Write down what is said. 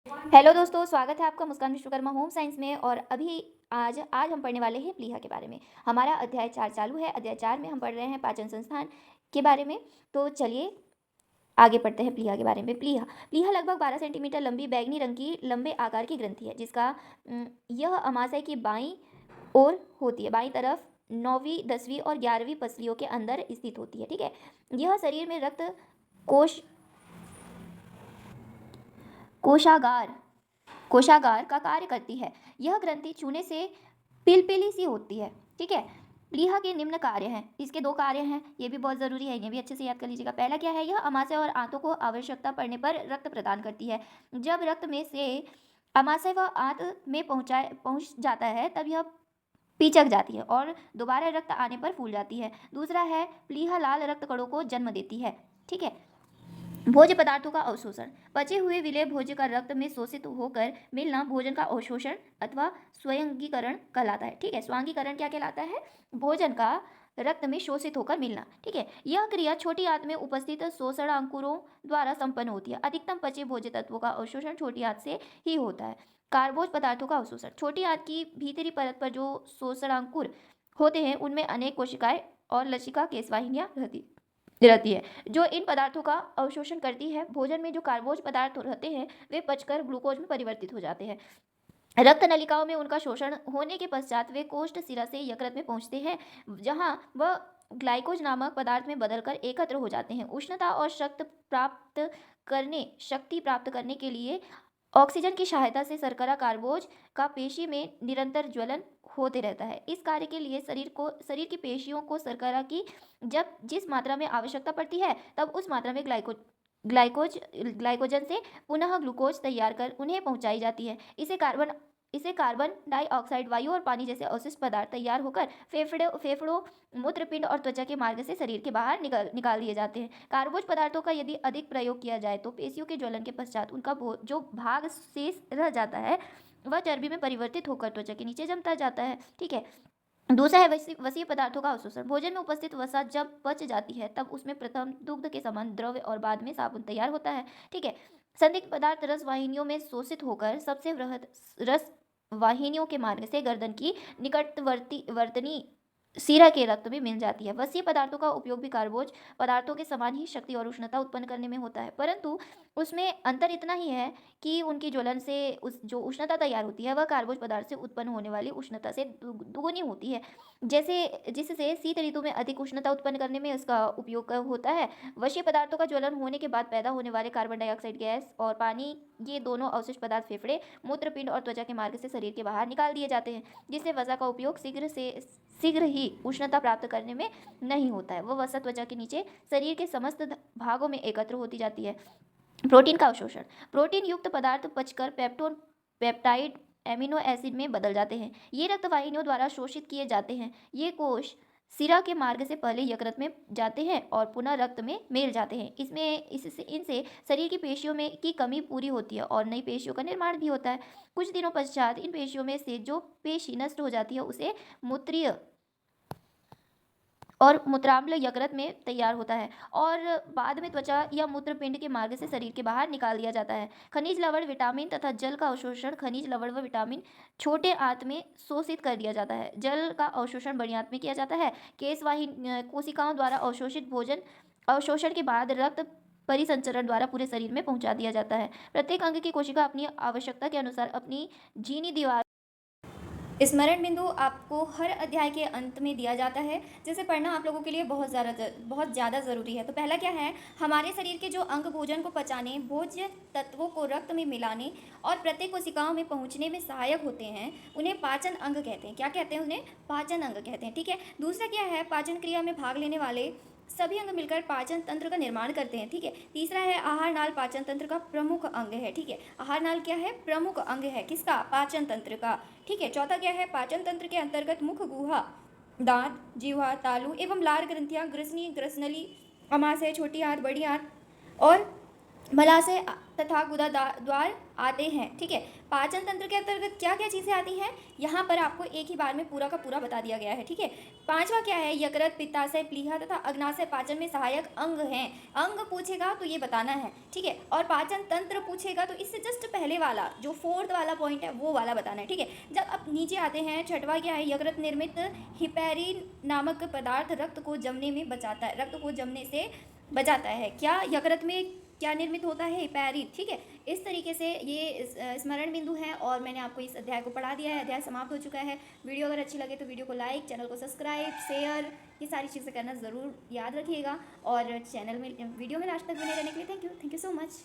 Hello दोस्तों, स्वागत है आपका मुस्कान विश्वकर्मा होम साइंस में। और आज हम पढ़ने वाले हैं प्लीहा के बारे में। हमारा अध्याय 4 चालू है। अध्याय 4 में हम पढ़ रहे हैं पाचन संस्थान के बारे में। तो चलिए आगे पढ़ते हैं प्लीहा के बारे में। प्लीहा प्लीहा लगभग 12 सेंटीमीटर लंबी बैगनी रंग की लंबे आकार की ग्रंथि है, जिसका यह अमाशय की बाईं ओर होती है। बाईं तरफ 9वीं 10वीं और 11वीं पसलियों के अंदर स्थित होती है। ठीक है, यह शरीर में रक्त कोश कोशागार कोशागार का कार्य करती है। यह ग्रंथि छूने से पिलपिली सी होती है। ठीक है, प्लीहा के निम्न कार्य हैं। इसके 2 कार्य हैं, ये भी बहुत ज़रूरी है, इन्हें भी अच्छे से याद कर लीजिएगा। पहला क्या है, यह अमाशय और आंतों को आवश्यकता पड़ने पर रक्त प्रदान करती है। जब रक्त में से अमाशय व आंत में पहुंच जाता है, तब यह पिचक जाती है और दोबारा रक्त आने पर फूल जाती है। दूसरा है, प्लीहा लाल रक्त कणों को जन्म देती है। ठीक है, भोज्य पदार्थों का अवशोषण। पचे हुए विलेय भोज्य का रक्त में शोषित होकर मिलना भोजन का अवशोषण अथवा स्वांगीकरण कहलाता है। ठीक है, स्वांगीकरण क्या कहलाता है? भोजन का रक्त में शोषित होकर मिलना। ठीक है, यह क्रिया छोटी आंत में उपस्थित शोषण अंकुरों द्वारा संपन्न होती है। अधिकतम पचे भोज्य तत्वों का अवशोषण छोटी आंत से ही होता है। कार्बोज पदार्थों का अवशोषण। छोटी आंत की भीतरी परत पर जो शोषणांकुर होते हैं, उनमें अनेक कोशिकाएं और लसिका केशवाहिनियां रहती है, जो इन पदार्थों का अवशोषण करती है। भोजन में जो कार्बोज पदार्थ रहते हैं, वे पचकर ग्लूकोज में परिवर्तित हो जाते हैं। रक्त नलिकाओं में उनका शोषण होने के पश्चात वे कोष्ठ शिरा से यकृत में पहुंचते हैं, जहां वह ग्लाइकोज नामक पदार्थ में बदलकर एकत्र हो जाते हैं। उष्णता और शक्ति प्राप्त करने के लिए ऑक्सीजन की सहायता से शर्करा कार्बोज का पेशी में निरंतर ज्वलन होते रहता है। इस कार्य के लिए शरीर की पेशियों को शर्करा की जब जिस मात्रा में आवश्यकता पड़ती है, तब उस मात्रा में ग्लाइकोजन से पुनः ग्लूकोज तैयार कर उन्हें पहुंचाई जाती है। इसे कार्बन डाइऑक्साइड, वायु और पानी जैसे अवशिष्ट पदार्थ तैयार होकर फेफड़ों, मूत्रपिंड और त्वचा के मार्ग से शरीर के बाहर निकाल दिए जाते हैं। कार्बोज पदार्थों का यदि अधिक प्रयोग किया जाए तो पेशियों के ज्वलन के पश्चात उनका जो भाग शेष रह जाता है, वह चर्बी में परिवर्तित होकर त्वचा के नीचे जमता जाता है। ठीक है, दूसरा है वसीय पदार्थों का अवशोषण। भोजन में उपस्थित वसा जब पच जाती है, तब उसमें प्रथम दुग्ध के समान द्रव्य और बाद में साबुन तैयार होता है। ठीक है, संदिग्ध पदार्थ रस वाहिनियों में शोषित होकर सबसे वृहद रस वाहिनियों के मार्ग से गर्दन की निकटवर्ती वर्तनी सिरा के रक्त में मिल जाती है। वसीय पदार्थों का उपयोग भी कार्बोज पदार्थों के समान ही शक्ति और उष्णता उत्पन्न करने में होता है, परंतु उसमें अंतर इतना ही है कि उनकी ज्वलन से जो उष्णता तैयार होती है, वह कार्बोज पदार्थ से उत्पन्न होने वाली उष्णता से दुगुनी होती है, जिससे शीत ऋतु में अधिक उष्णता उत्पन्न करने में इसका उपयोग होता है। वशीय पदार्थों का ज्वलन होने के बाद पैदा होने वाले कार्बन डाइऑक्साइड गैस और पानी, ये दोनों अवशिष्ट पदार्थ फेफड़े, मूत्रपिंड और त्वचा के मार्ग से शरीर के बाहर निकाल दिए जाते हैं, जिससे वसा का उपयोग शीघ्र ही उष्णता प्राप्त करने में नहीं होता है। वह वसा त्वचा के नीचे शरीर के समस्त भागों में एकत्र होती जाती है। प्रोटीन का अवशोषण। प्रोटीन युक्त पदार्थ पचकर पेप्टाइड एमिनो एसिड में बदल जाते हैं। ये रक्त वाहिनियों द्वारा शोषित किए जाते हैं। ये कोश सिरा के मार्ग से पहले यकृत में जाते हैं और पुनः रक्त में मिल जाते हैं। इनसे शरीर की पेशियों में की कमी पूरी होती है और नई पेशियों का निर्माण भी होता है। कुछ दिनों पश्चात इन पेशियों में से जो पेशी नष्ट हो जाती है, उसे मूत्रीय और मूत्राम्ल यकृत में तैयार होता है और बाद में त्वचा या मूत्रपिंड के मार्ग से शरीर के बाहर निकाल दिया जाता है। खनिज लवण, विटामिन तथा जल का अवशोषण। खनिज लवण व विटामिन छोटे आंत में शोषित कर दिया जाता है। जल का अवशोषण बड़ी आंत में किया जाता है। कोशिकाओं द्वारा अवशोषित भोजन अवशोषण के बाद रक्त परिसंचरण द्वारा पूरे शरीर में पहुंचा दिया जाता है। प्रत्येक अंग की कोशिका अपनी आवश्यकता के अनुसार अपनी झिल्ली दीवार स्मरण बिंदु आपको हर अध्याय के अंत में दिया जाता है, जिसे पढ़ना आप लोगों के लिए बहुत ज़्यादा ज़रूरी है। तो पहला क्या है, हमारे शरीर के जो अंग भोजन को पचाने, भोज्य तत्वों को रक्त में मिलाने और प्रत्येक कोशिकाओं में पहुंचने में सहायक होते हैं, उन्हें पाचन अंग कहते हैं। क्या कहते हैं? उन्हें पाचन अंग कहते हैं। ठीक है, दूसरा क्या है, पाचन क्रिया में भाग लेने वाले सभी अंग मिलकर पाचन तंत्र का निर्माण करते हैं। ठीक है, तीसरा है आहार नाल पाचन तंत्र का प्रमुख अंग है। ठीक है, आहार नाल क्या है? प्रमुख अंग है। किसका? पाचन तंत्र का। ठीक है, चौथा क्या है, पाचन तंत्र के अंतर्गत मुख, गुहा, दांत, जिह्वा, तालू एवं लार ग्रंथियां, ग्रसनी, ग्रसनली, अमाशय, छोटी आंत, बड़ी आंत और मलाशय तथा गुदाद्वार आते हैं। ठीक है, पाचन तंत्र के अंतर्गत क्या क्या चीज़ें आती हैं, यहाँ पर आपको एक ही बार में पूरा का पूरा बता दिया गया है। ठीक है, पांचवा क्या है, यकृत, पित्ताशय, प्लीहा तथा अग्नाशय पाचन में सहायक अंग हैं। अंग पूछेगा तो ये बताना है। ठीक है, और पाचन तंत्र पूछेगा तो इससे जस्ट पहले वाला जो फोर्थ वाला पॉइंट है वो वाला बताना है। ठीक है, जब अब नीचे आते हैं, छठवा क्या है, यकृत निर्मित हिपैरिन नामक पदार्थ रक्त को जमने में बचाता है, रक्त को जमने से बचाता है। क्या यकृत में क्या निर्मित होता है, हिपैरिन। ठीक है, इस तरीके से ये स्मरण बिंदु है और मैंने आपको इस अध्याय को पढ़ा दिया है। अध्याय समाप्त हो चुका है। वीडियो अगर अच्छी लगे तो वीडियो को लाइक, चैनल को सब्सक्राइब, शेयर, ये सारी चीज़ें करना ज़रूर याद रखिएगा और चैनल में वीडियो में लास्ट तक बने रहने के लिए थैंक यू सो मच।